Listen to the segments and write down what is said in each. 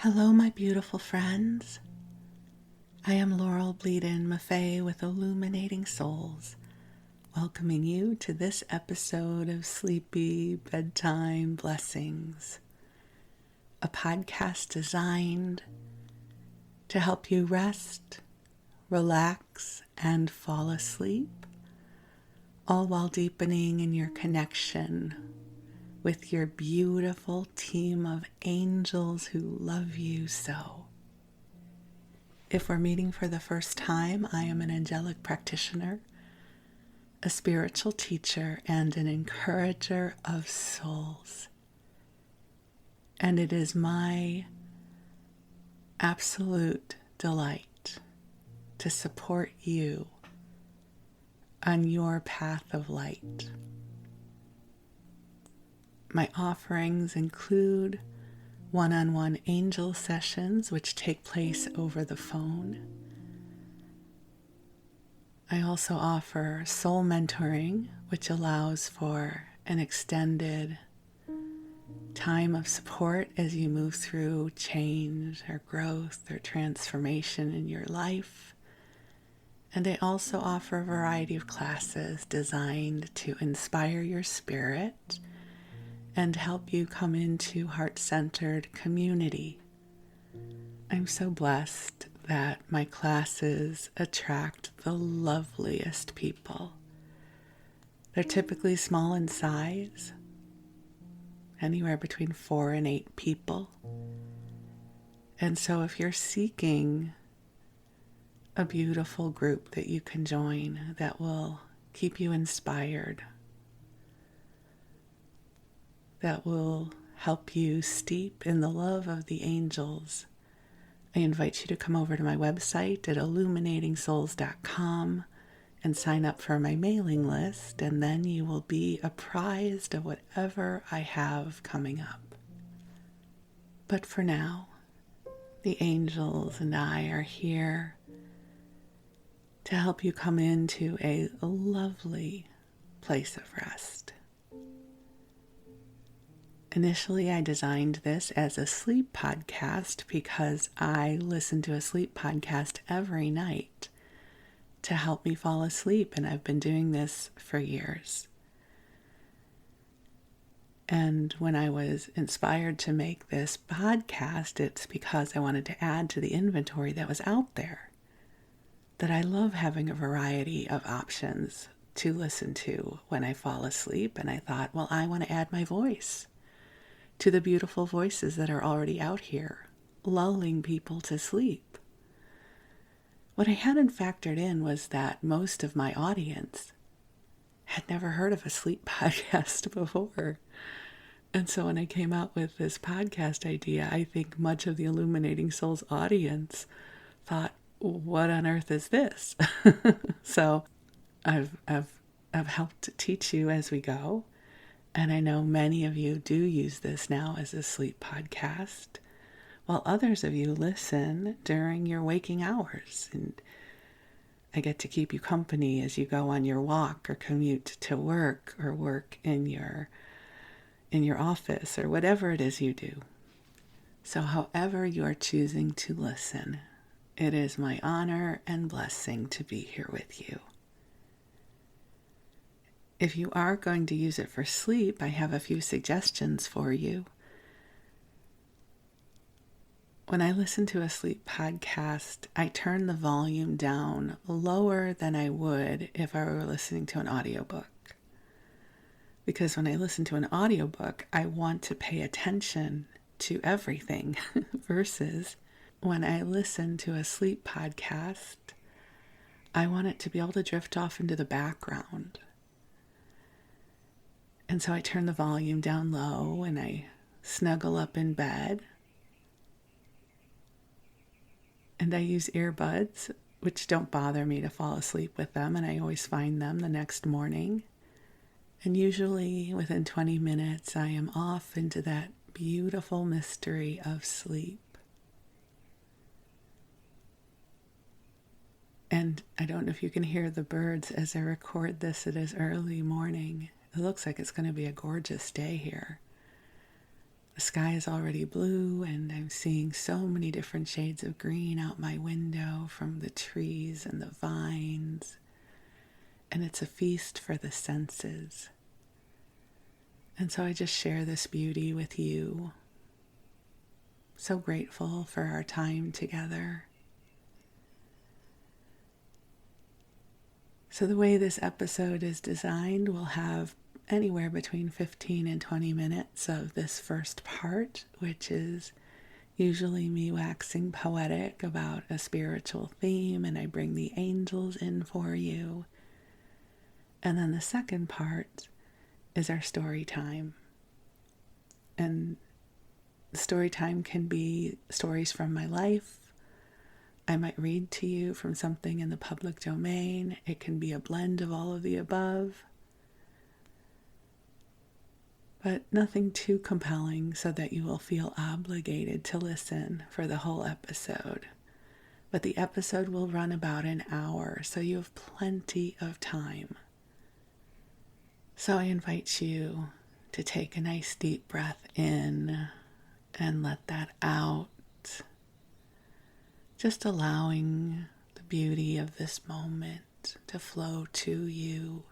Hello, my beautiful friends. I am Bleadon-Maffei with Illuminating Souls, welcoming you to this episode of Sleepy Bedtime Blessings, a podcast designed to help you rest, relax, and fall asleep, all while deepening in your connection with your beautiful team of angels who love you so. If we're meeting for the first time, I am an angelic practitioner, a spiritual teacher, and an encourager of souls. And it is my absolute delight to support you on your path of light. My offerings include one-on-one angel sessions, which take place over the phone. I also offer soul mentoring, which allows for an extended time of support as you move through change or growth or transformation in your life. And I also offer a variety of classes designed to inspire your spirit and help you come into heart-centered community. I'm so blessed that my classes attract the loveliest people. They're typically small in size, anywhere between 4 and 8 people. And so if you're seeking a beautiful group that you can join that will keep you inspired, that will help you steep in the love of the angels, I invite you to come over to my website at illuminatingsouls.com and sign up for my mailing list, and then you will be apprised of whatever I have coming up. But for now, the angels and I are here to help you come into a lovely place of rest. Initially, I designed this as a sleep podcast because I listen to a sleep podcast every night to help me fall asleep, and I've been doing this for years. And when I was inspired to make this podcast, it's because I wanted to add to the inventory that was out there, that I love having a variety of options to listen to when I fall asleep, and I thought, well, I want to add my voice to the beautiful voices that are already out here, lulling people to sleep. What I hadn't factored in was that most of my audience had never heard of a sleep podcast before. And so when I came out with this podcast idea, I think much of the Illuminating Souls audience thought, what on earth is this? So I've helped teach you as we go. And I know many of you do use this now as a sleep podcast, while others of you listen during your waking hours. And I get to keep you company as you go on your walk or commute to work or work in your office or whatever it is you do. So however you are choosing to listen, it is my honor and blessing to be here with you. If you are going to use it for sleep, I have a few suggestions for you. When I listen to a sleep podcast, I turn the volume down lower than I would if I were listening to an audiobook. Because when I listen to an audiobook, I want to pay attention to everything versus when I listen to a sleep podcast, I want it to be able to drift off into the background. And so I turn the volume down low and I snuggle up in bed. And I use earbuds, which don't bother me to fall asleep with them, and I always find them the next morning. And usually within 20 minutes, I am off into that beautiful mystery of sleep. And I don't know if you can hear the birds as I record this. It is early morning. It looks like it's going to be a gorgeous day here. The sky is already blue, and I'm seeing so many different shades of green out my window from the trees and the vines. And it's a feast for the senses. And so I just share this beauty with you. So grateful for our time together. So the way this episode is designed, we'll have anywhere between 15 and 20 minutes of this first part, which is usually me waxing poetic about a spiritual theme, and I bring the angels in for you. And then the second part is our story time. And story time can be stories from my life. I might read to you from something in the public domain. It can be a blend of all of the above, but nothing too compelling so that you will feel obligated to listen for the whole episode. But the episode will run about an hour, so you have plenty of time. So I invite you to take a nice deep breath in and let that out. Just allowing the beauty of this moment to flow to you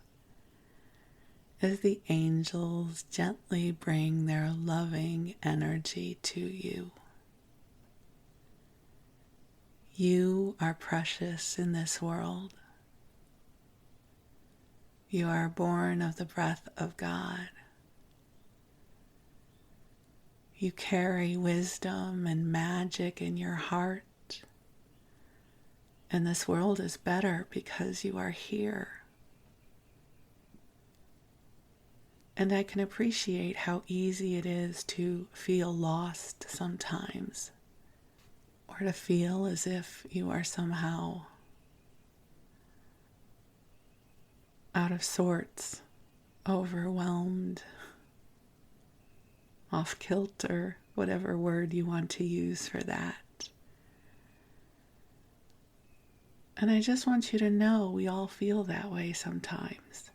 as the angels gently bring their loving energy to you. You are precious in this world. You are born of the breath of God. You carry wisdom and magic in your heart. And this world is better because you are here. And I can appreciate how easy it is to feel lost sometimes, or to feel as if you are somehow out of sorts, overwhelmed, off kilter, whatever word you want to use for that. And I just want you to know we all feel that way sometimes.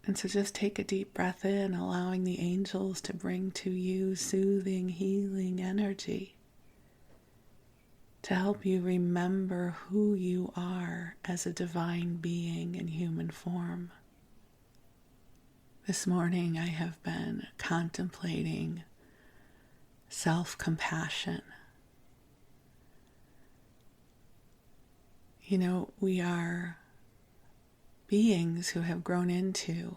And so just take a deep breath in, allowing the angels to bring to you soothing, healing energy to help you remember who you are as a divine being in human form. This morning I have been contemplating self-compassion. You know, we are beings who have grown into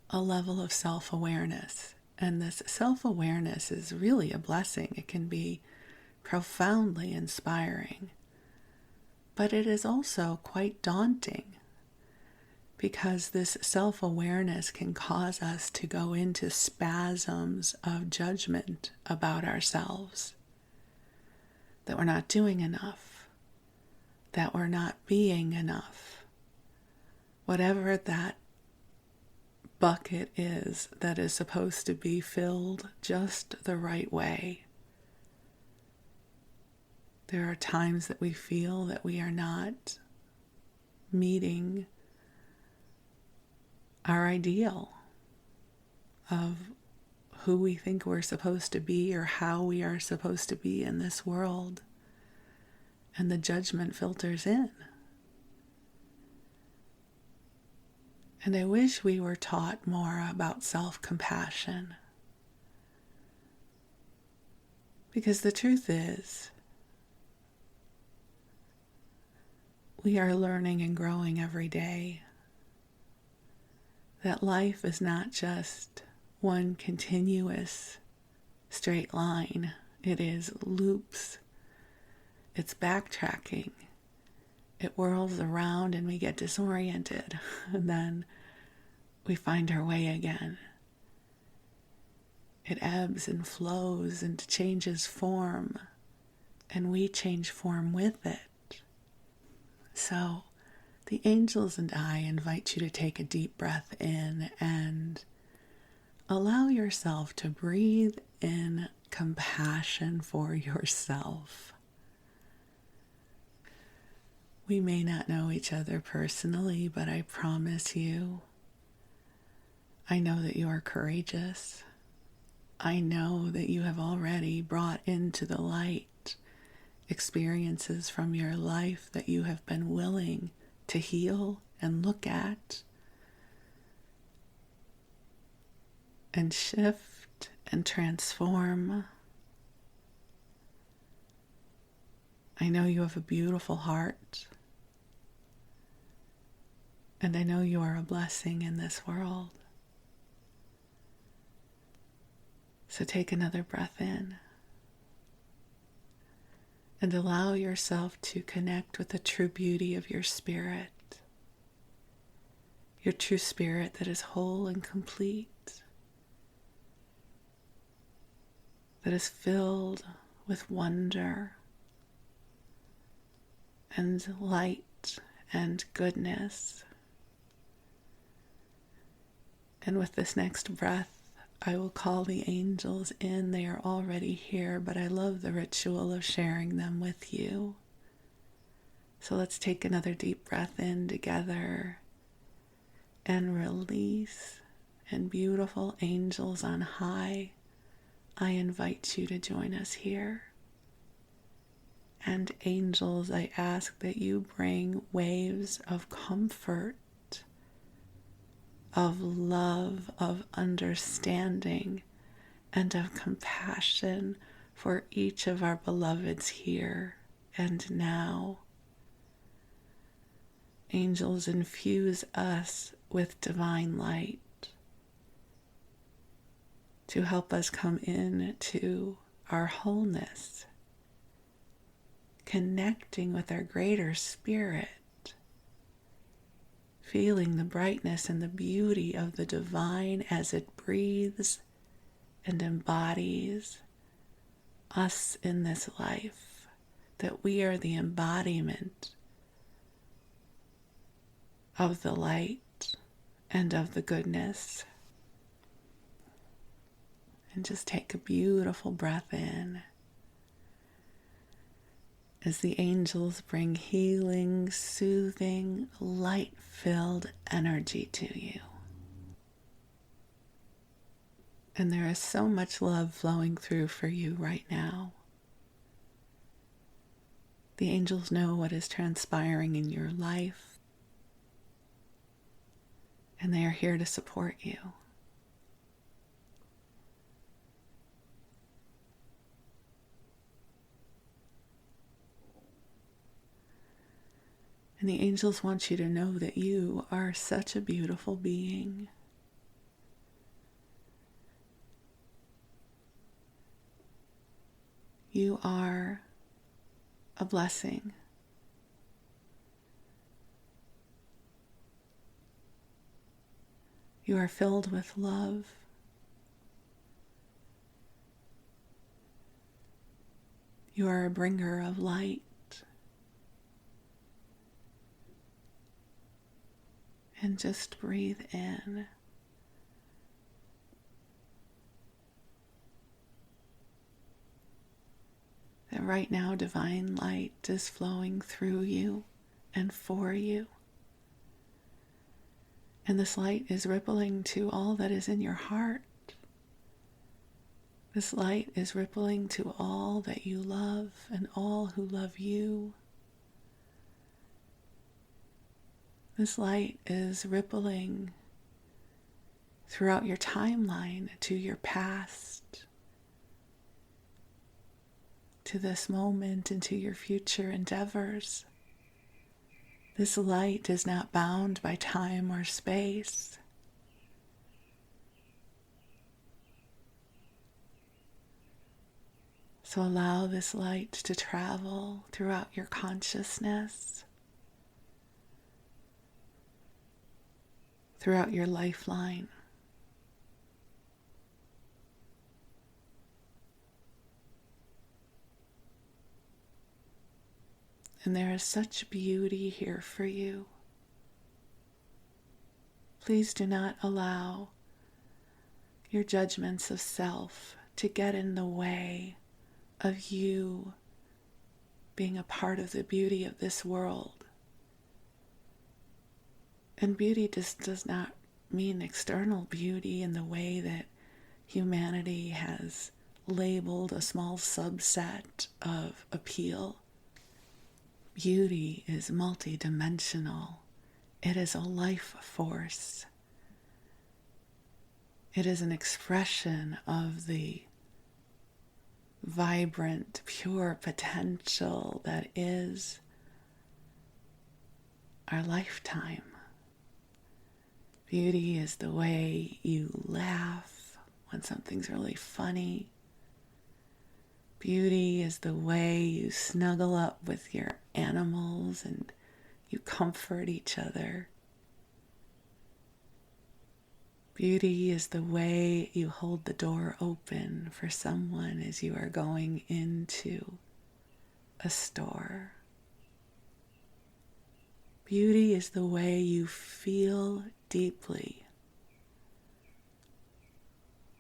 a level of self-awareness. And this self-awareness is really a blessing. It can be profoundly inspiring. But it is also quite daunting because this self-awareness can cause us to go into spasms of judgment about ourselves. That we're not doing enough. That we're not being enough. Whatever that bucket is that is supposed to be filled just the right way. There are times that we feel that we are not meeting our ideal of who we think we're supposed to be or how we are supposed to be in this world. And the judgment filters in. And I wish we were taught more about self-compassion. Because the truth is, we are learning and growing every day. That life is not just one continuous straight line. It is loops. It's backtracking. It whirls around and we get disoriented. And then we find our way again. It ebbs and flows and changes form. And we change form with it. So the angels and I invite you to take a deep breath in and allow yourself to breathe in compassion for yourself. We may not know each other personally, but I promise you, I know that you are courageous. I know that you have already brought into the light experiences from your life that you have been willing to heal and look at and shift and transform. I know you have a beautiful heart, and I know you are a blessing in this world. So take another breath in and allow yourself to connect with the true beauty of your spirit, your true spirit that is whole and complete, that is filled with wonder and light and goodness. And with this next breath, I will call the angels in. They are already here, but I love the ritual of sharing them with you. So let's take another deep breath in together and release. And beautiful angels on high, I invite you to join us here. And angels, I ask that you bring waves of comfort, of love, of understanding, and of compassion for each of our beloveds here and now. Angels, infuse us with divine light to help us come into our wholeness, connecting with our greater spirit, feeling the brightness and the beauty of the divine as it breathes and embodies us in this life, that we are the embodiment of the light and of the goodness. And just take a beautiful breath in as the angels bring healing, soothing, light-filled energy to you. And there is so much love flowing through for you right now. The angels know what is transpiring in your life, and they are here to support you. And the angels want you to know that you are such a beautiful being. You are a blessing. You are filled with love. You are a bringer of light. And just breathe in. That right now divine light is flowing through you and for you. And this light is rippling to all that is in your heart. This light is rippling to all that you love and all who love you. This light is rippling throughout your timeline to your past, to this moment, and to your future endeavors. This light is not bound by time or space. So allow this light to travel throughout your consciousness, throughout your lifeline. And there is such beauty here for you. Please do not allow your judgments of self to get in the way of you being a part of the beauty of this world. And beauty just does not mean external beauty in the way that humanity has labeled a small subset of appeal. Beauty is multidimensional. It is a life force. It is an expression of the vibrant, pure potential that is our lifetime. Beauty is the way you laugh when something's really funny. Beauty is the way you snuggle up with your animals and you comfort each other. Beauty is the way you hold the door open for someone as you are going into a store. Beauty is the way you feel deeply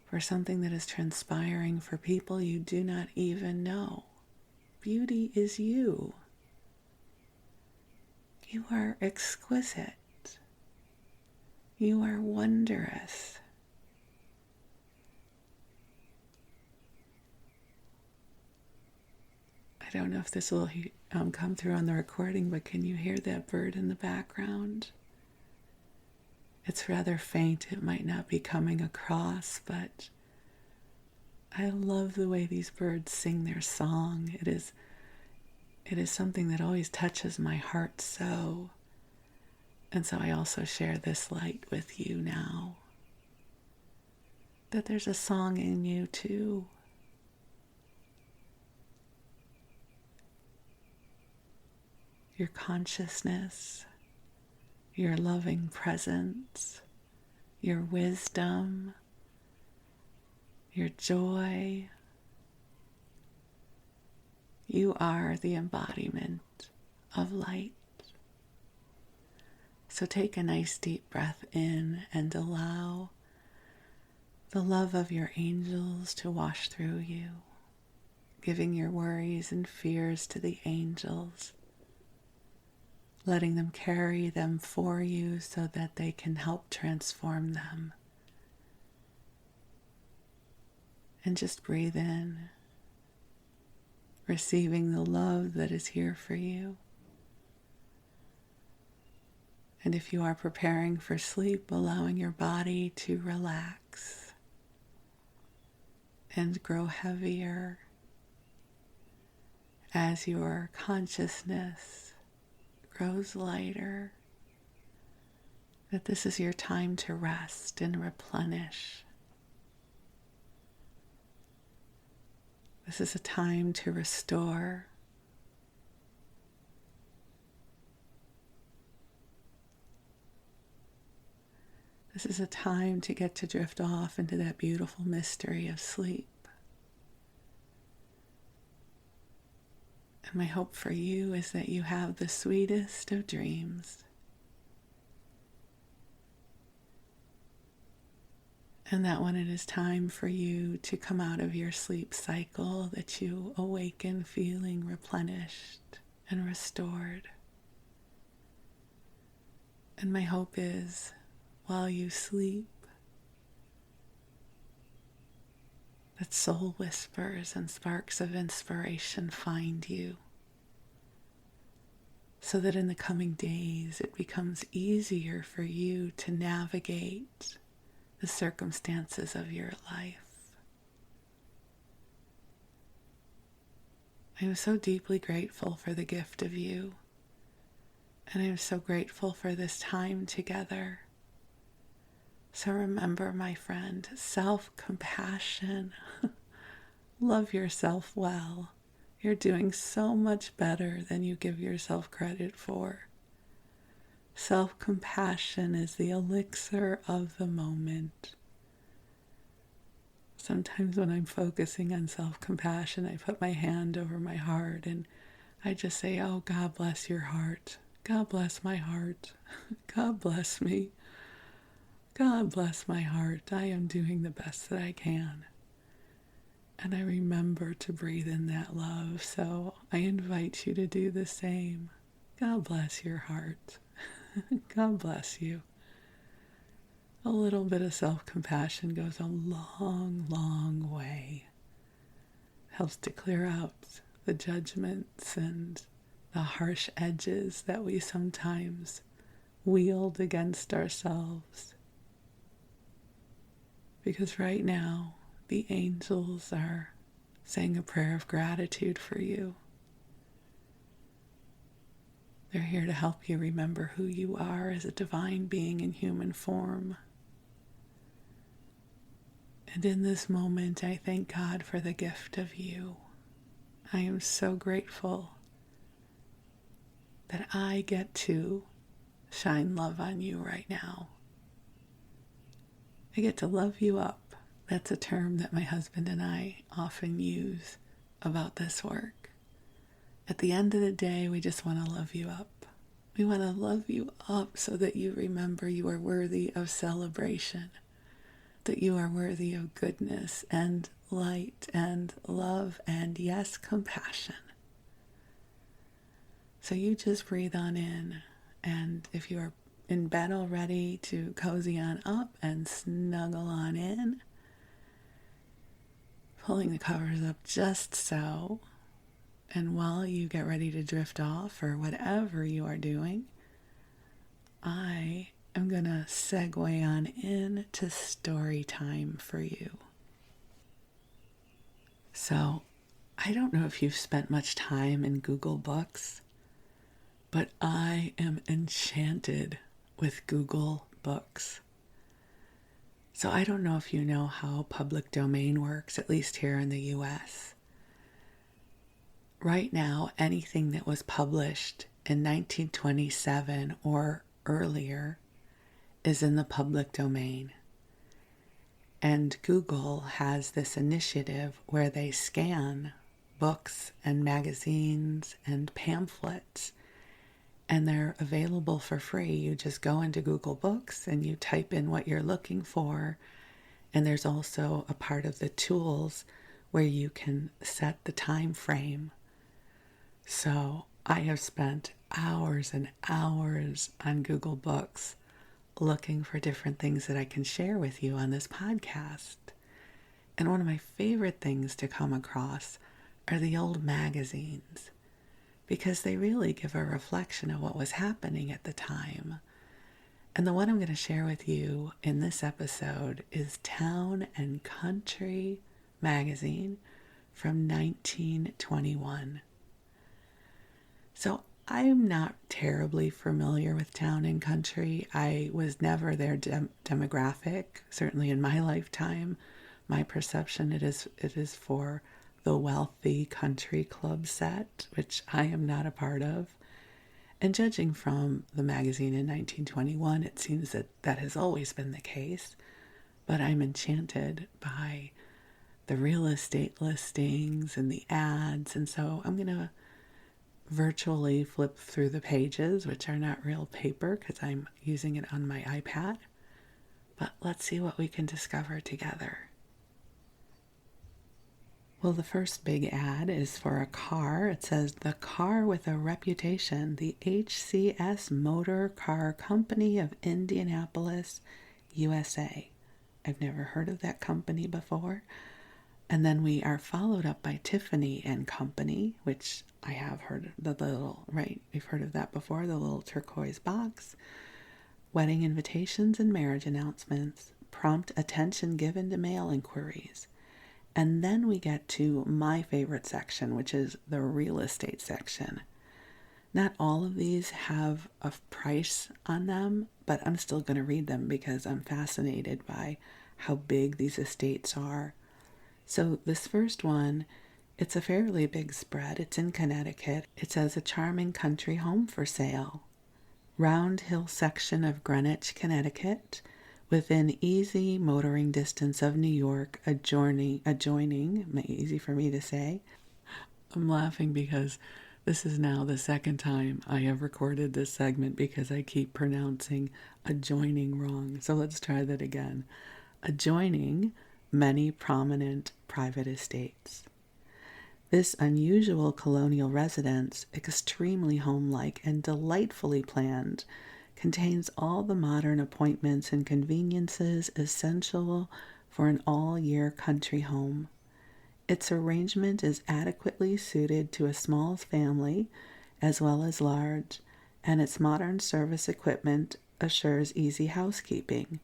for something that is transpiring for people you do not even know. Beauty is you. You are exquisite. You are wondrous. I don't know if this will come through on the recording, but can you hear that bird in the background? It's rather faint. It might not be coming across, but I love the way these birds sing their song. It is something that always touches my heart so. And so I also share this light with you now. That there's a song in you too. Your consciousness, your loving presence, your wisdom, your joy. You are the embodiment of light. So take a nice deep breath in and allow the love of your angels to wash through you, giving your worries and fears to the angels, letting them carry them for you so that they can help transform them. And just breathe in, receiving the love that is here for you. And if you are preparing for sleep, allowing your body to relax and grow heavier as your consciousness grows lighter, that this is your time to rest and replenish. This is a time to restore. This is a time to get to drift off into that beautiful mystery of sleep. And my hope for you is that you have the sweetest of dreams. And that when it is time for you to come out of your sleep cycle, that you awaken feeling replenished and restored. And my hope is, while you sleep, that soul whispers and sparks of inspiration find you, so that in the coming days it becomes easier for you to navigate the circumstances of your life. I am so deeply grateful for the gift of you, and I am so grateful for this time together. So remember, my friend, self-compassion. Love yourself well. You're doing so much better than you give yourself credit for. Self-compassion is the elixir of the moment. Sometimes when I'm focusing on self-compassion, I put my hand over my heart and I just say, oh, God bless your heart. God bless my heart. God bless me. God bless my heart. I am doing the best that I can. And I remember to breathe in that love. So I invite you to do the same. God bless your heart. God bless you. A little bit of self-compassion goes a long, long way. Helps to clear out the judgments and the harsh edges that we sometimes wield against ourselves. Because right now, the angels are saying a prayer of gratitude for you. They're here to help you remember who you are as a divine being in human form. And in this moment, I thank God for the gift of you. I am so grateful that I get to shine love on you right now. I get to love you up. That's a term that my husband and I often use about this work. At the end of the day, we just want to love you up. We want to love you up so that you remember you are worthy of celebration, that you are worthy of goodness and light and love and, yes, compassion. So you just breathe on in, and if you are in bed already, to cozy on up and snuggle on in, pulling the covers up just so. And while you get ready to drift off or whatever you are doing, I am going to segue on in to story time for you. So, I don't know if you've spent much time in Google Books, but I am enchanted with Google Books. So I don't know if you know how public domain works, at least here in the US. Right now, anything that was published in 1927 or earlier is in the public domain. And Google has this initiative where they scan books and magazines and pamphlets, and they're available for free. You just go into Google Books and you type in what you're looking for. And there's also a part of the tools where you can set the time frame. So I have spent hours and hours on Google Books looking for different things that I can share with you on this podcast. And one of my favorite things to come across are the old magazines, because they really give a reflection of what was happening at the time. And the one I'm going to share with you in this episode is Town and Country magazine from 1921. So I'm not terribly familiar with Town and Country. I was never their demographic, certainly in my lifetime. My perception it is for the wealthy country club set, which I am not a part of. And judging from the magazine in 1921, it seems that that has always been the case. But I'm enchanted by the real estate listings and the ads. And so I'm going to virtually flip through the pages, which are not real paper because I'm using it on my iPad. But let's see what we can discover together. Well, the first big ad is for a car. It says, "The car with a reputation, the HCS Motor Car Company of Indianapolis, USA." I've never heard of that company before. And then we are followed up by Tiffany and Company, which I have heard of we've heard of that before, the little turquoise box. Wedding invitations and marriage announcements, prompt attention given to mail inquiries. And then we get to my favorite section, which is the real estate section. Not all of these have a price on them, but I'm still going to read them because I'm fascinated by how big these estates are. So this first one, it's a fairly big spread. It's in Connecticut. It says, "A charming country home for sale. Round Hill section of Greenwich, Connecticut, within easy motoring distance of New York, adjoining, easy for me to say." I'm laughing because this is now the second time I have recorded this segment because I keep pronouncing adjoining wrong. So let's try that again. Adjoining many prominent private estates. This unusual colonial residence, extremely homelike and delightfully planned, Contains all the modern appointments and conveniences essential for an all-year country home. Its arrangement is adequately suited to a small family as well as large, and its modern service equipment assures easy housekeeping.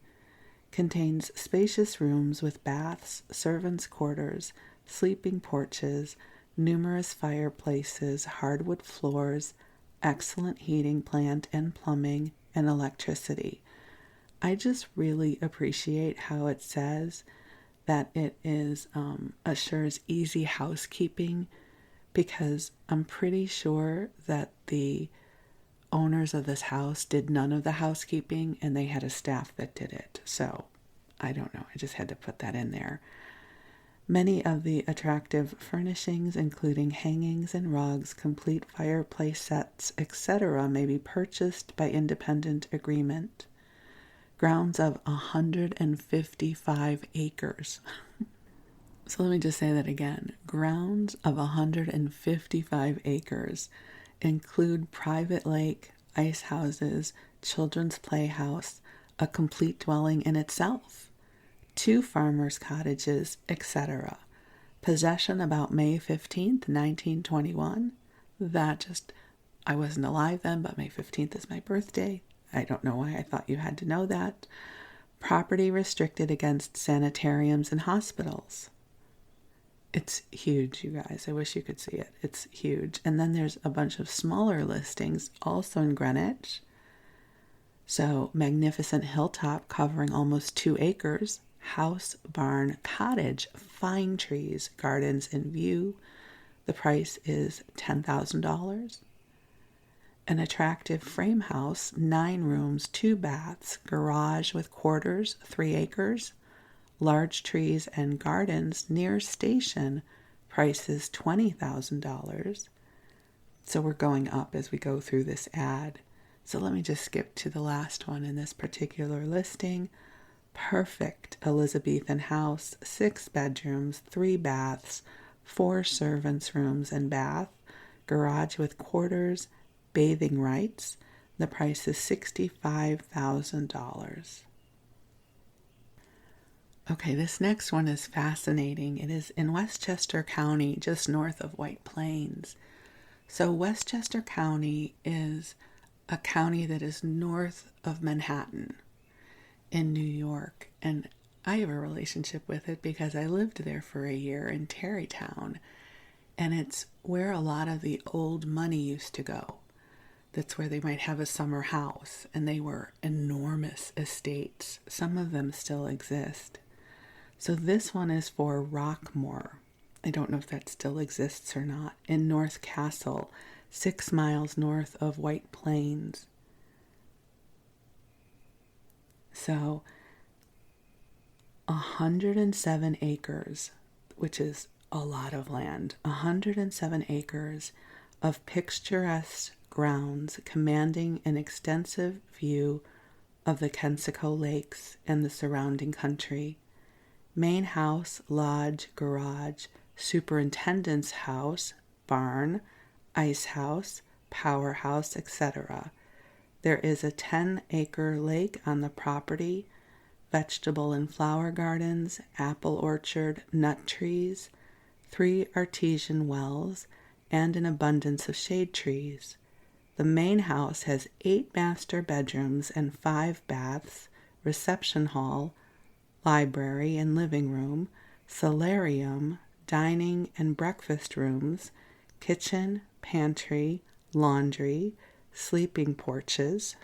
Contains spacious rooms with baths, servants' quarters, sleeping porches, numerous fireplaces, hardwood floors, excellent heating plant and plumbing, and electricity. I just really appreciate how it says that it is assures easy housekeeping, because I'm pretty sure that the owners of this house did none of the housekeeping and they had a staff that did it. So I don't know. I just had to put that in there. Many of the attractive furnishings, including hangings and rugs, complete fireplace sets, etc., may be purchased by independent agreement. Grounds of 155 acres. So let me just say that again. Grounds of 155 acres include private lake, ice houses, children's playhouse, a complete dwelling in itself, 2 farmers' cottages, etc. Possession about May 15th, 1921. I wasn't alive then, but May 15th is my birthday. I don't know why I thought you had to know that. Property restricted against sanitariums and hospitals. It's huge, you guys. I wish you could see it. It's huge. And then there's a bunch of smaller listings also in Greenwich. So, magnificent hilltop covering almost 2 acres. House, barn, cottage, fine trees, gardens in view. The price is $10,000. An attractive frame house, 9 rooms, 2 baths, garage with quarters, 3 acres, large trees and gardens near station, price is $20,000. So we're going up as we go through this ad. So let me just skip to the last one in this particular listing. Perfect Elizabethan house, 6 bedrooms, 3 baths, 4 servants' rooms and bath, garage with quarters, bathing rights. The price is $65,000. Okay, this next one is fascinating. It is in Westchester County, just north of White Plains. So Westchester County is a county that is north of Manhattan in New York. And I have a relationship with it because I lived there for a year in Tarrytown. And it's where a lot of the old money used to go. That's where they might have a summer house. And they were enormous estates. Some of them still exist. So this one is for Rockmore. I don't know if that still exists or not. In North Castle, 6 miles north of White Plains. So 107 acres, which is a lot of land. 107 acres of picturesque grounds commanding an extensive view of the Kensico Lakes and the surrounding country. Main house, lodge, garage, superintendent's house, barn, ice house, powerhouse, etc. There is a 10-acre lake on the property, vegetable and flower gardens, apple orchard, nut trees, 3 artesian wells, and an abundance of shade trees. The main house has 8 master bedrooms and 5 baths, reception hall, library and living room, solarium, dining and breakfast rooms, kitchen, pantry, laundry, sleeping porches,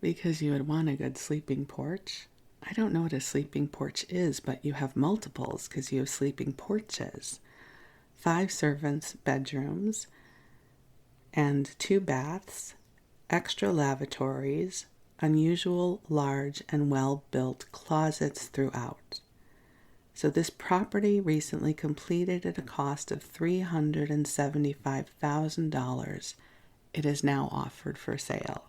because you would want a good sleeping porch. I don't know what a sleeping porch is, but you have multiples because you have sleeping porches. 5 servants' bedrooms and 2 baths, extra lavatories, unusual, large, and well-built closets throughout. So this property recently completed at a cost of $375,000. It is now offered for sale.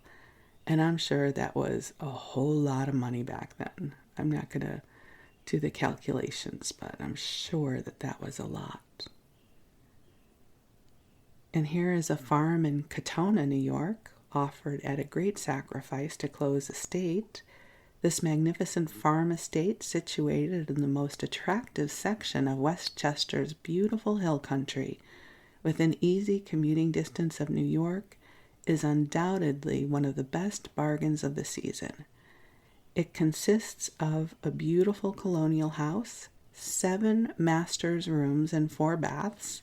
And I'm sure that was a whole lot of money back then. I'm not going to do the calculations, but I'm sure that that was a lot. And here is a farm in Katona, New York, offered at a great sacrifice to close estate. This magnificent farm estate, situated in the most attractive section of Westchester's beautiful hill country, within easy commuting distance of New York, is undoubtedly one of the best bargains of the season. It consists of a beautiful colonial house, 7 masters' rooms and 4 baths,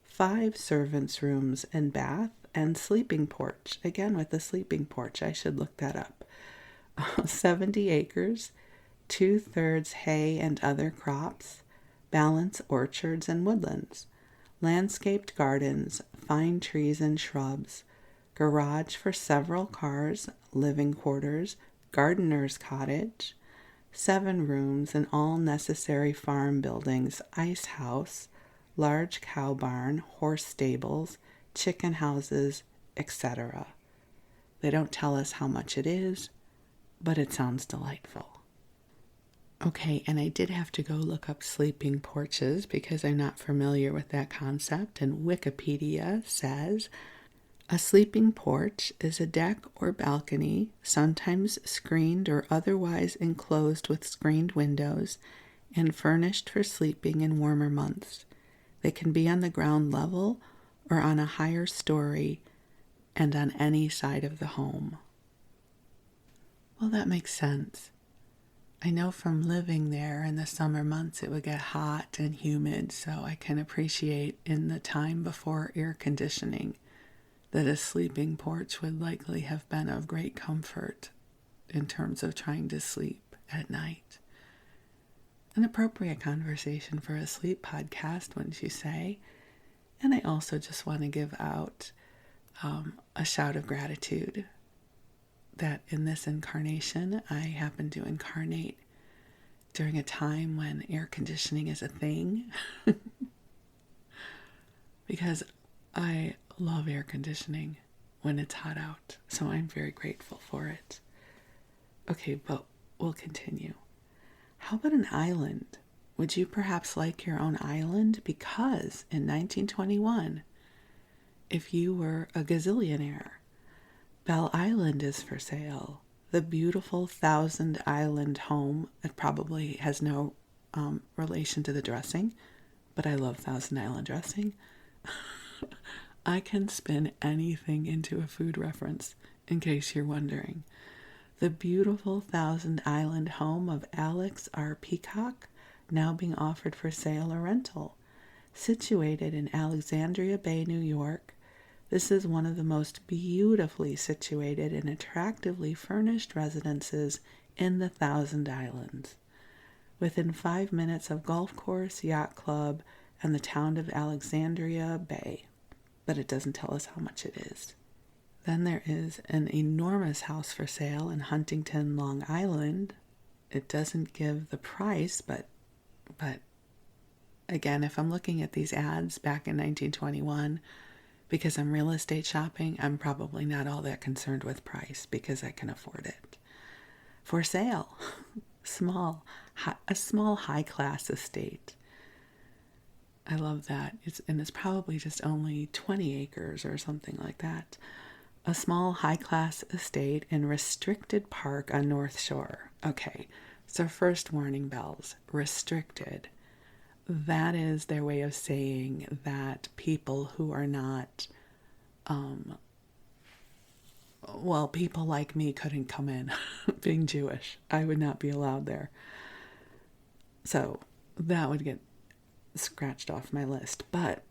5 servants' rooms and bath, and sleeping porch. Again, with the sleeping porch, I should look that up. 70 acres, 2/3 hay and other crops, balance orchards and woodlands, landscaped gardens, fine trees and shrubs, garage for several cars, living quarters, gardener's cottage, 7 rooms and all necessary farm buildings, ice house, large cow barn, horse stables, chicken houses, etc. They don't tell us how much it is, but it sounds delightful. Okay, and I did have to go look up sleeping porches because I'm not familiar with that concept, and Wikipedia says, a sleeping porch is a deck or balcony, sometimes screened or otherwise enclosed with screened windows, and furnished for sleeping in warmer months. They can be on the ground level or on a higher story and on any side of the home. Well, that makes sense. I know from living there in the summer months it would get hot and humid, so I can appreciate in the time before air conditioning that a sleeping porch would likely have been of great comfort in terms of trying to sleep at night. An appropriate conversation for a sleep podcast, wouldn't you say? And I also just want to give out a shout of gratitude that in this incarnation, I happen to incarnate during a time when air conditioning is a thing. Because I love air conditioning when it's hot out, so I'm very grateful for it. Okay, but we'll continue. How about an island? Would you perhaps like your own island? Because in 1921, if you were a gazillionaire, Belle Island is for sale. The beautiful 1,000 island home. It probably has no relation to the dressing, but I love 1,000 island dressing. I can spin anything into a food reference, in case you're wondering. The beautiful 1,000 island home of Alex R. Peacock, now being offered for sale or rental. Situated in Alexandria Bay, New York, this is one of the most beautifully situated and attractively furnished residences in the 1,000 Islands. Within 5 minutes of golf course, yacht club, and the town of Alexandria Bay. But it doesn't tell us how much it is. Then there is an enormous house for sale in Huntington, Long Island. It doesn't give the price, but again, if I'm looking at these ads back in 1921, because I'm real estate shopping, I'm probably not all that concerned with price because I can afford it. For sale, a small high-class estate. I love that. It's probably just only 20 acres or something like that. A small high-class estate in restricted park on North Shore. Okay, so first warning bells. Restricted. That is their way of saying that people who are not, people like me couldn't come in. Being Jewish, I would not be allowed there. So that would get scratched off my list, but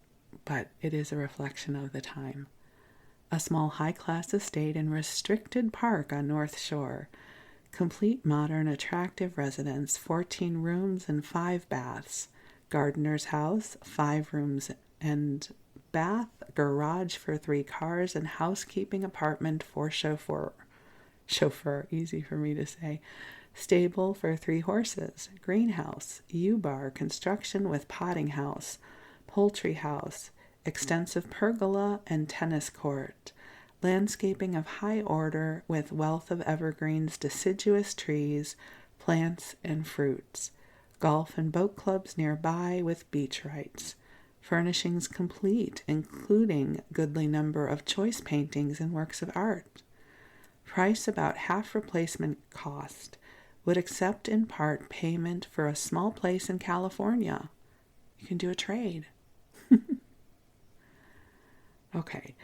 it is a reflection of the time. A small high-class estate in restricted park on North Shore. Complete modern attractive residence, 14 rooms and 5 baths. Gardener's house, 5 rooms and bath, garage for 3 cars, and housekeeping apartment for chauffeur, easy for me to say. Stable for 3 horses, greenhouse, U-bar, construction with potting house, poultry house, extensive pergola and tennis court, landscaping of high order with wealth of evergreens, deciduous trees, plants, and fruits, golf and boat clubs nearby with beach rights, Furnishings complete, including goodly number of choice paintings and works of art. Price about half replacement cost. Would accept in part payment for a small place in California. You can do a trade. Okay.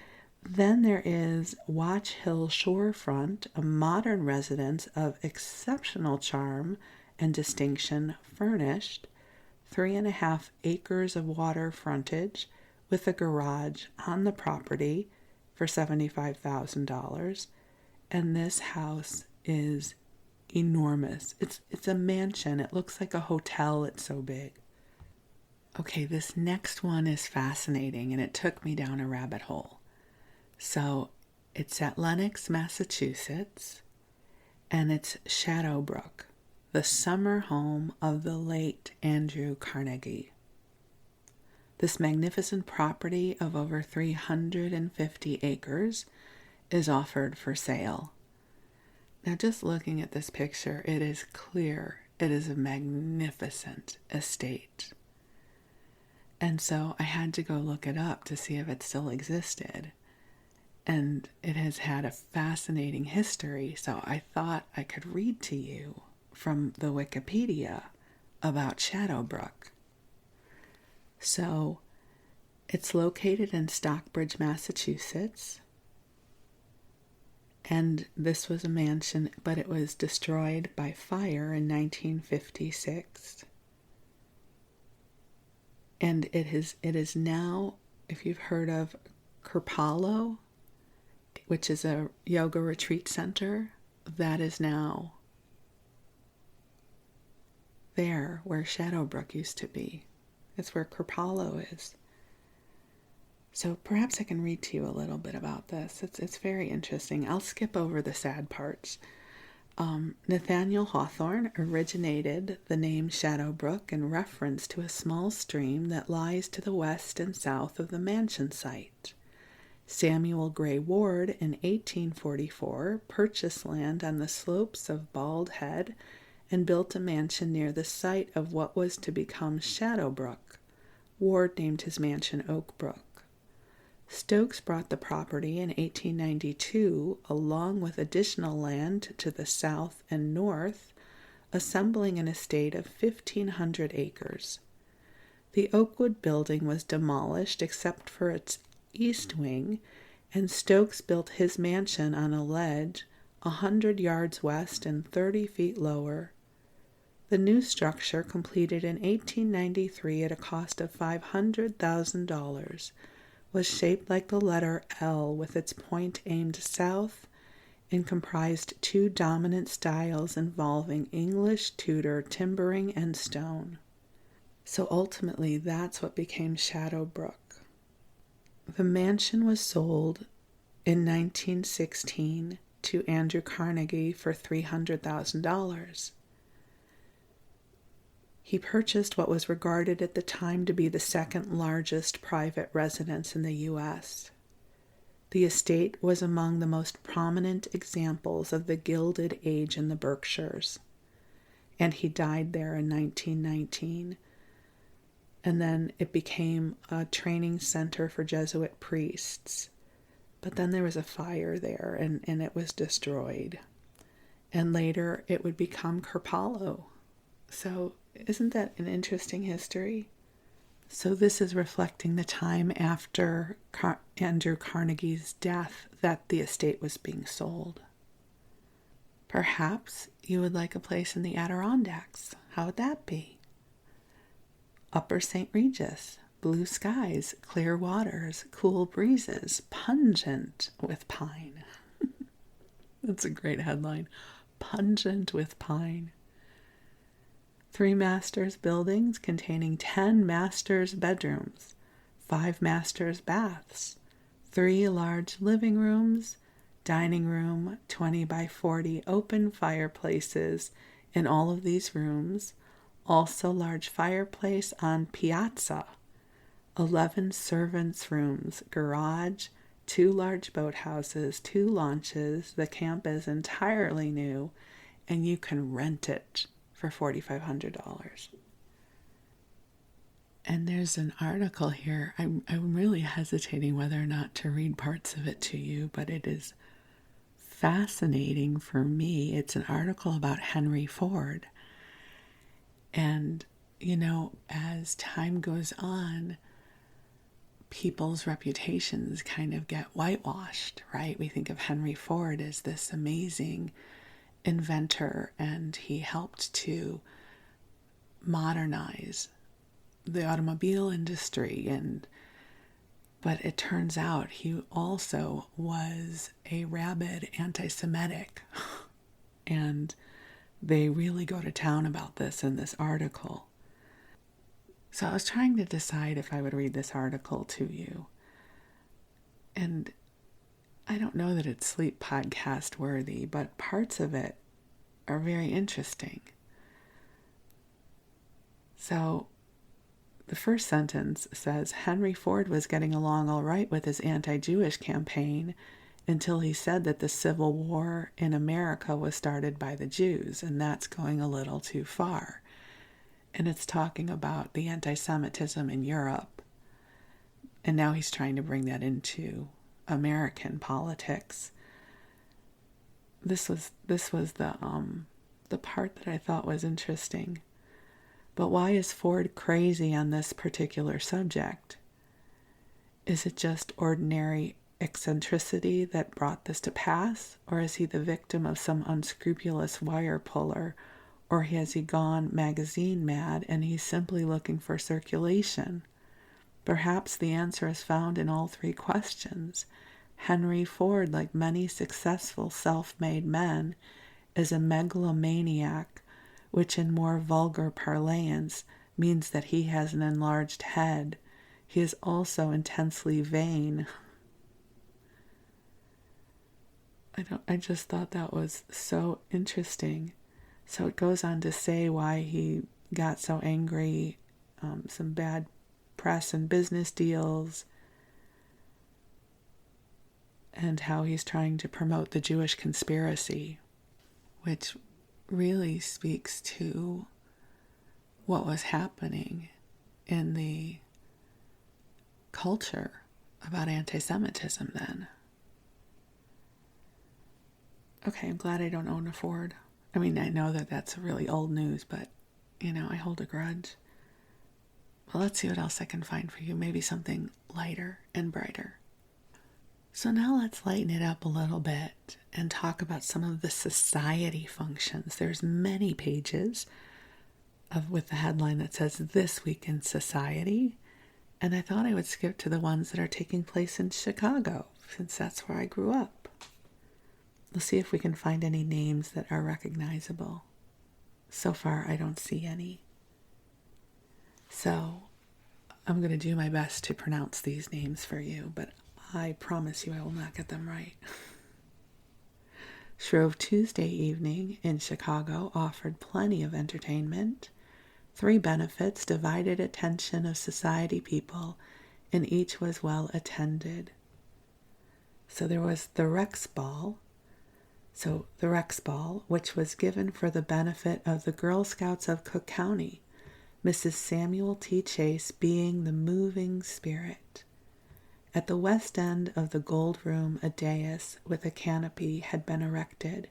Then there is Watch Hill Shorefront, a modern residence of exceptional charm and distinction, furnished, 3.5 acres of water frontage with a garage on the property for $75,000. And this house is enormous. It's a mansion. It looks like a hotel. It's so big. Okay, this next one is fascinating, and it took me down a rabbit hole. So it's at Lenox, Massachusetts, and it's Shadowbrook, the summer home of the late Andrew Carnegie. This magnificent property of over 350 acres is offered for sale. Now, just looking at this picture, it is clear it is a magnificent estate. And so I had to go look it up to see if it still existed. And it has had a fascinating history, so I thought I could read to you from the Wikipedia about Shadowbrook. So, it's located in Stockbridge, Massachusetts, and this was a mansion, but it was destroyed by fire in 1956. And it is now, if you've heard of Kripalu, which is a yoga retreat center, that is now there where Shadowbrook used to be. It's where Kripalu is. So perhaps I can read to you a little bit about this. It's very interesting. I'll skip over the sad parts. Nathaniel Hawthorne originated the name Shadowbrook in reference to a small stream that lies to the west and south of the mansion site. Samuel Gray Ward in 1844 purchased land on the slopes of Bald Head and built a mansion near the site of what was to become Shadowbrook. Ward named his mansion Oakbrook. Stokes brought the property in 1892 along with additional land to the south and north, assembling an estate of 1,500 acres. The Oakwood building was demolished except for its east wing, and Stokes built his mansion on a ledge 100 yards west and 30 feet lower. The new structure, completed in 1893 at a cost of $500,000, was shaped like the letter L with its point aimed south and comprised two dominant styles involving English Tudor timbering and stone. So ultimately, that's what became Shadowbrook. The mansion was sold in 1916 to Andrew Carnegie for $300,000. He purchased what was regarded at the time to be the second largest private residence in the U.S. The estate was among the most prominent examples of the Gilded Age in the Berkshires, and he died there in 1919. And then it became a training center for Jesuit priests. But then there was a fire there, and it was destroyed. And later it would become Kripalu. So isn't that an interesting history? So this is reflecting the time after Andrew Carnegie's death that the estate was being sold. Perhaps you would like a place in the Adirondacks. How would that be? Upper St. Regis, blue skies, clear waters, cool breezes, pungent with pine. That's a great headline. Pungent with pine. 3 masters buildings containing 10 masters bedrooms, 5 masters baths, 3 large living rooms, dining room, 20 by 40 open fireplaces in all of these rooms, also large fireplace on piazza, 11 servants' rooms, garage, 2 large boathouses, 2 launches. The camp is entirely new, and you can rent it for $4,500. And there's an article here. I'm really hesitating whether or not to read parts of it to you, but it is fascinating for me. It's an article about Henry Ford. And, as time goes on, people's reputations kind of get whitewashed, right? We think of Henry Ford as this amazing inventor, and he helped to modernize the automobile industry, but it turns out he also was a rabid anti-Semitic. And they really go to town about this in this article. So I was trying to decide if I would read this article to you. And I don't know that it's sleep podcast worthy, but parts of it are very interesting. So the first sentence says, Henry Ford was getting along all right with his anti-Jewish campaign until he said that the Civil War in America was started by the Jews, and that's going a little too far. And it's talking about the anti-Semitism in Europe. And now he's trying to bring that into American politics. This was the part that I thought was interesting. But why is Ford crazy on this particular subject? Is it just ordinary eccentricity that brought this to pass? Or is he the victim of some unscrupulous wire puller? Or has he gone magazine mad and he's simply looking for circulation? Perhaps the answer is found in all three questions. Henry Ford, like many successful self-made men, is a megalomaniac, which in more vulgar parlance means that he has an enlarged head. He is also intensely vain. I just thought that was so interesting. So it goes on to say why he got so angry, some bad press and business deals, and how he's trying to promote the Jewish conspiracy, which really speaks to what was happening in the culture about anti-Semitism then. Okay, I'm glad I don't own a Ford. I mean, I know that that's really old news, but, I hold a grudge. Well, let's see what else I can find for you. Maybe something lighter and brighter. So now let's lighten it up a little bit and talk about some of the society functions. There's many pages with the headline that says This Week in Society, and I thought I would skip to the ones that are taking place in Chicago, since that's where I grew up. Let's see if we can find any names that are recognizable. So far, I don't see any. So I'm going to do my best to pronounce these names for you, but I promise you I will not get them right. Shrove Tuesday evening in Chicago offered plenty of entertainment. 3 benefits divided attention of society people, and each was well attended. So there was the Rex Ball. So the Rex Ball, which was given for the benefit of the Girl Scouts of Cook County, Mrs. Samuel T. Chase being the moving spirit. At the west end of the Gold Room, a dais with a canopy had been erected,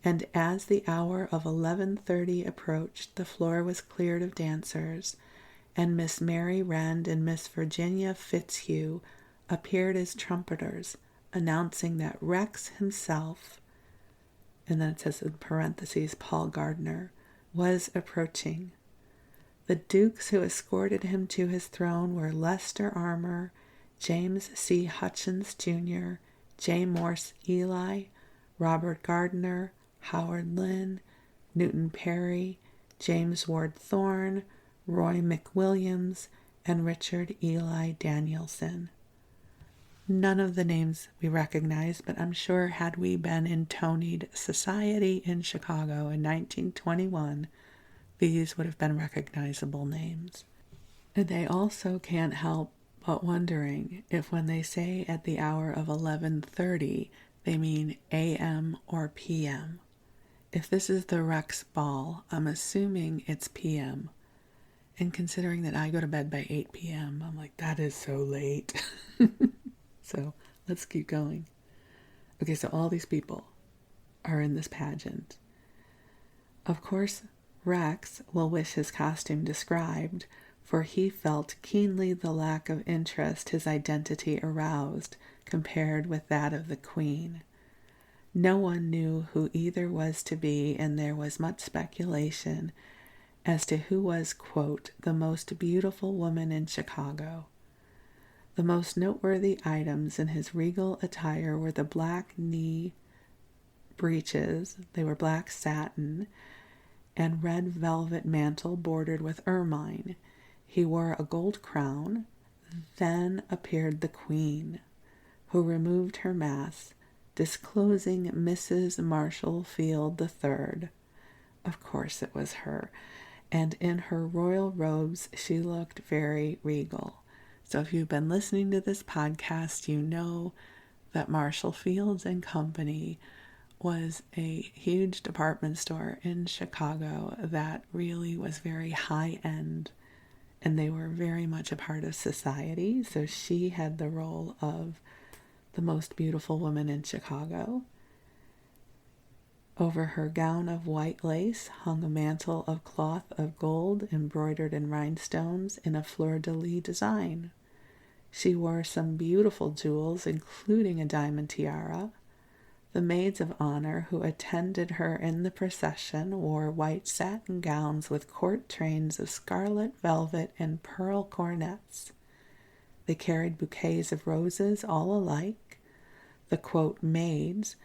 and as the hour of 11:30 approached, the floor was cleared of dancers, and Miss Mary Rand and Miss Virginia Fitzhugh appeared as trumpeters, announcing that Rex himself, and then it says in parentheses, Paul Gardner, was approaching. The dukes who escorted him to his throne were Lester Armour, James C. Hutchins, Jr., J. Morse Ely, Robert Gardner, Howard Lynn, Newton Perry, James Ward Thorne, Roy McWilliams, and Richard Eli Danielson. None of the names we recognize, but I'm sure had we been in Tonied society in Chicago in 1921, these would have been recognizable names. And they also can't help but wondering if when they say at the hour of 11:30, they mean a.m. or p.m. If this is the Rex Ball, I'm assuming it's p.m. And considering that I go to bed by 8 p.m., I'm like, that is so late. So let's keep going. Okay, so all these people are in this pageant. Of course, Rex will wish his costume described, for he felt keenly the lack of interest his identity aroused compared with that of the queen. No one knew who either was to be, and there was much speculation as to who was, quote, the most beautiful woman in Chicago. The most noteworthy items in his regal attire were the black knee breeches, they were black satin, and red velvet mantle bordered with ermine. He wore a gold crown. Then appeared the queen, who removed her mask, disclosing Mrs. Marshall Field III. Of course it was her, and in her royal robes she looked very regal. So if you've been listening to this podcast, you know that Marshall Fields and Company was a huge department store in Chicago that really was very high end, and they were very much a part of society. So she had the role of the most beautiful woman in Chicago. Over her gown of white lace hung a mantle of cloth of gold embroidered in rhinestones in a fleur-de-lis design. She wore some beautiful jewels, including a diamond tiara. The maids of honor who attended her in the procession wore white satin gowns with court trains of scarlet velvet and pearl coronets. They carried bouquets of roses all alike. The, quote, maids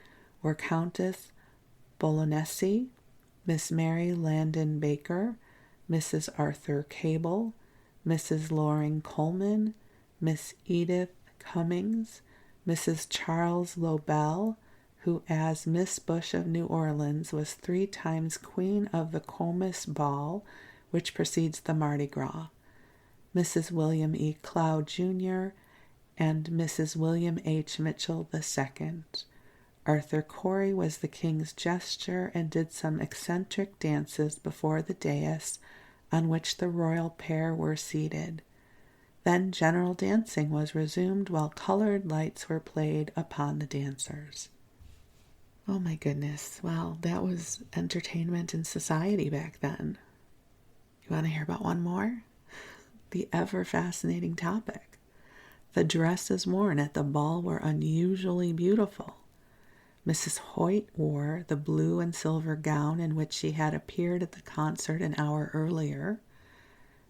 were Countess Bolognesi, Miss Mary Landon Baker, Mrs. Arthur Cable, Mrs. Loring Coleman, Miss Edith Cummings, Mrs. Charles Lobel, who as Miss Bush of New Orleans was 3 times queen of the Comus Ball, which precedes the Mardi Gras, Mrs. William E. Cloud, Jr., and Mrs. William H. Mitchell II. Arthur Corey was the king's jester and did some eccentric dances before the dais on which the royal pair were seated. Then general dancing was resumed while colored lights were played upon the dancers. Oh my goodness. Well, that was entertainment in society back then. You want to hear about one more? The ever-fascinating topic. The dresses worn at the ball were unusually beautiful. Mrs. Hoyt wore the blue and silver gown in which she had appeared at the concert an hour earlier.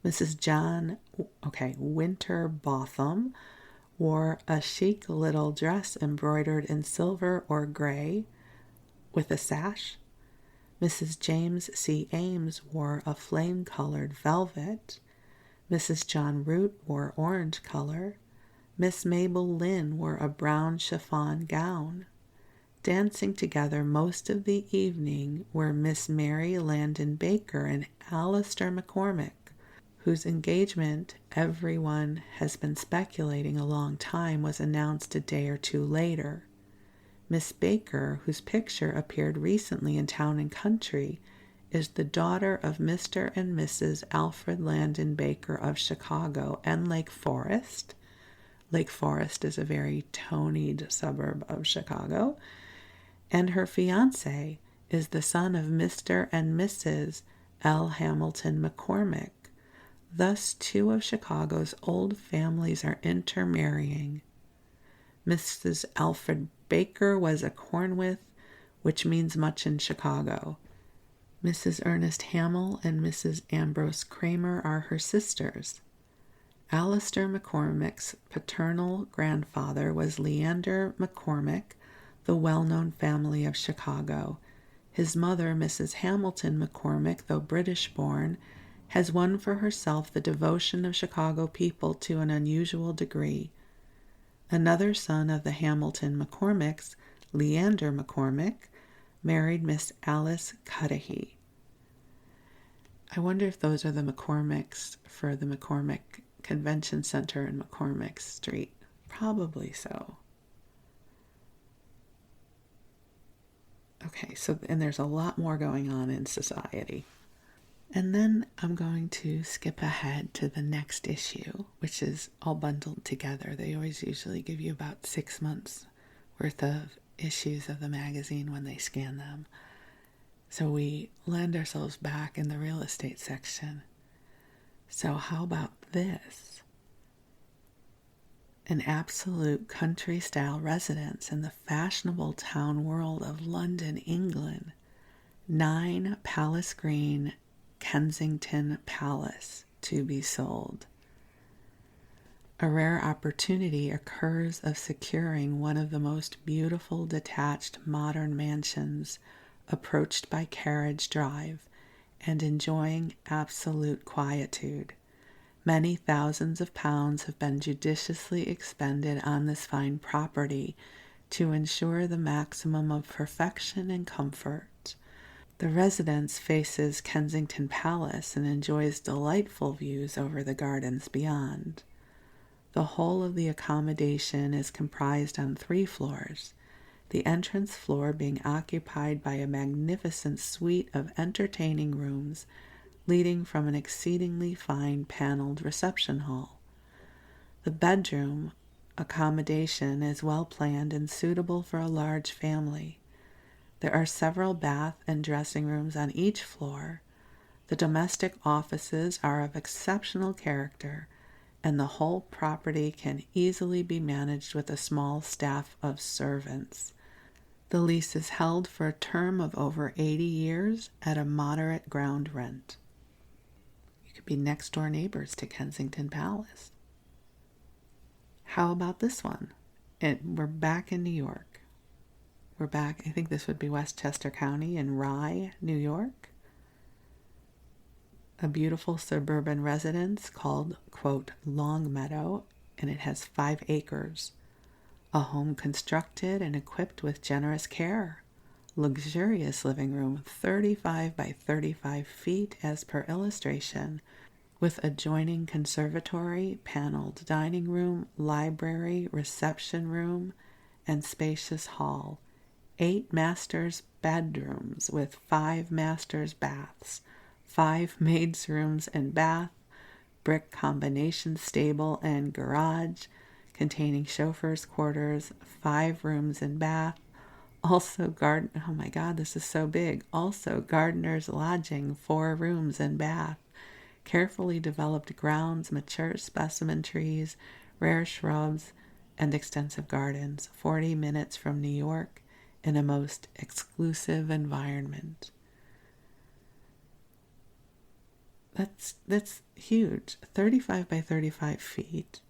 Mrs. Winterbotham wore a chic little dress embroidered in silver or gray with a sash. Mrs. James C. Ames wore a flame-colored velvet. Mrs. John Root wore orange color. Miss Mabel Lynn wore a brown chiffon gown. Dancing together most of the evening were Miss Mary Landon Baker and Alistair McCormick, whose engagement everyone has been speculating a long time was announced a day or two later. Miss Baker, whose picture appeared recently in Town and Country, is the daughter of Mr. and Mrs. Alfred Landon Baker of Chicago and Lake Forest. Lake Forest is a very tonied suburb of Chicago. And her fiancé is the son of Mr. and Mrs. L. Hamilton McCormick. Thus, 2 of Chicago's old families are intermarrying. Mrs. Alfred Baker was a Cornwith, which means much in Chicago. Mrs. Ernest Hamill and Mrs. Ambrose Kramer are her sisters. Alistair McCormick's paternal grandfather was Leander McCormick, the well-known family of Chicago. His mother, Mrs. Hamilton McCormick, though British-born, has won for herself the devotion of Chicago people to an unusual degree. Another son of the Hamilton McCormicks, Leander McCormick, married Miss Alice Cudahy. I wonder if those are the McCormicks for the McCormick Convention Center in McCormick Street. Probably so. Okay, so, and there's a lot more going on in society. And then I'm going to skip ahead to the next issue, which is all bundled together. They always usually give you about 6 months worth of issues of the magazine when they scan them. So we land ourselves back in the real estate section. So how about this? An absolute country-style residence in the fashionable town world of London, England. 9 Palace Green, Kensington Palace to be sold. A rare opportunity occurs of securing one of the most beautiful detached modern mansions approached by carriage drive and enjoying absolute quietude. Many thousands of pounds have been judiciously expended on this fine property to ensure the maximum of perfection and comfort. The residence faces Kensington Palace and enjoys delightful views over the gardens beyond. The whole of the accommodation is comprised on 3 floors, the entrance floor being occupied by a magnificent suite of entertaining rooms leading from an exceedingly fine paneled reception hall. The bedroom accommodation is well planned and suitable for a large family. There are several bath and dressing rooms on each floor. The domestic offices are of exceptional character, and the whole property can easily be managed with a small staff of servants. The lease is held for a term of over 80 years at a moderate ground rent. You could be next door neighbors to Kensington Palace. How about this one? We're back in New York. We're back, I think this would be Westchester County in Rye, New York. A beautiful suburban residence called, quote, Long Meadow, and it has 5 acres. A home constructed and equipped with generous care. Luxurious living room, 35 by 35 feet as per illustration, with adjoining conservatory, paneled dining room, library, reception room, and spacious hall. 8 masters' bedrooms with 5 masters' baths, 5 maids' rooms and bath, brick combination stable and garage, containing chauffeur's quarters, 5 rooms and bath, also oh my God, this is so big, also gardener's lodging, 4 rooms and bath, carefully developed grounds, mature specimen trees, rare shrubs, and extensive gardens, 40 minutes from New York, in a most exclusive environment. That's huge. 35 by 35 feet.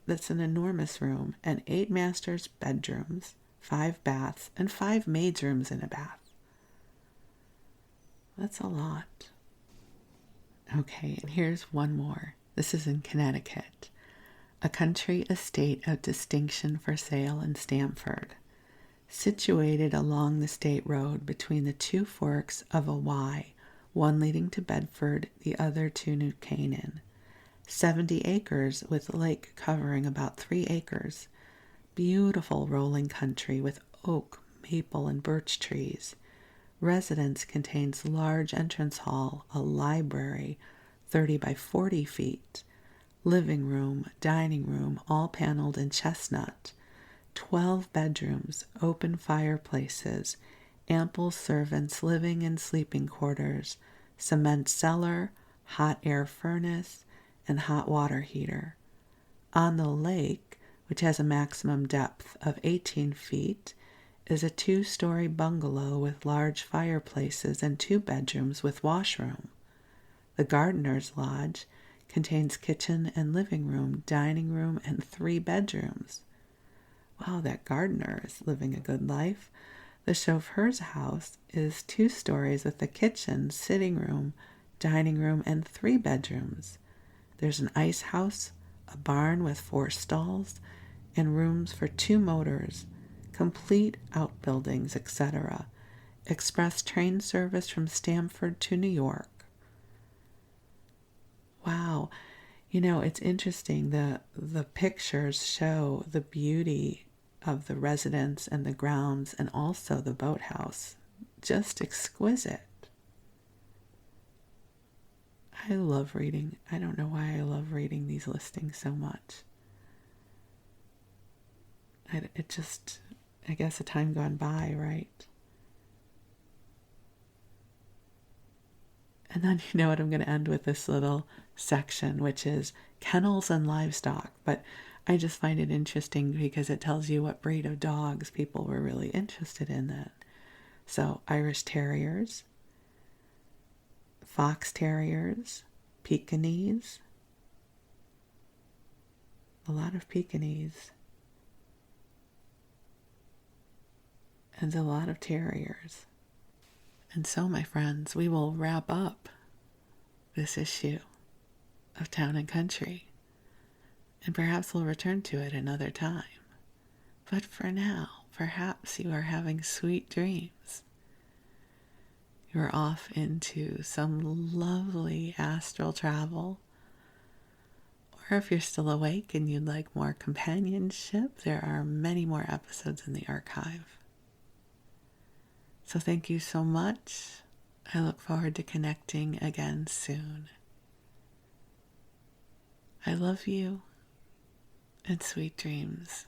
That's an enormous room, and 8 masters' bedrooms, 5 baths, and 5 maids' rooms and a bath. That's a lot. Okay, and here's one more. This is in Connecticut. A country estate of distinction for sale in Stamford. Situated along the state road between the 2 forks of a Y, one leading to Bedford, the other to New Canaan. 70 acres with lake covering about 3 acres. Beautiful rolling country with oak, maple, and birch trees. Residence contains large entrance hall, a library, 30 by 40 feet, living room, dining room, all paneled in chestnut. 12 bedrooms, open fireplaces, ample servants' living and sleeping quarters, cement cellar, hot air furnace, and hot water heater. On the lake, which has a maximum depth of 18 feet, is a 2-story bungalow with large fireplaces and 2 bedrooms with washroom. The gardener's lodge contains kitchen and living room, dining room, and 3 bedrooms. Wow, that gardener is living a good life. The chauffeur's house is 2 stories with a kitchen, sitting room, dining room, and 3 bedrooms. There's an ice house, a barn with 4 stalls, and rooms for 2 motors, complete outbuildings, etc. Express train service from Stamford to New York. Wow. You know, it's interesting. The pictures show the beauty of the residence and the grounds and also the boathouse. Just exquisite. I love reading. I don't know why I love reading these listings so much. I guess a time gone by, right? And then you know what, I'm going to end with this little section, which is kennels and livestock. But I just find it interesting because it tells you what breed of dogs people were really interested in then. So Irish Terriers, Fox Terriers, Pekingese, a lot of Pekingese, and a lot of Terriers. And so, my friends, we will wrap up this issue of Town and Country, and perhaps we'll return to it another time. But for now, perhaps you are having sweet dreams. You are off into some lovely astral travel. Or if you're still awake and you'd like more companionship, there are many more episodes in the archive. So thank you so much. I look forward to connecting again soon. I love you and sweet dreams.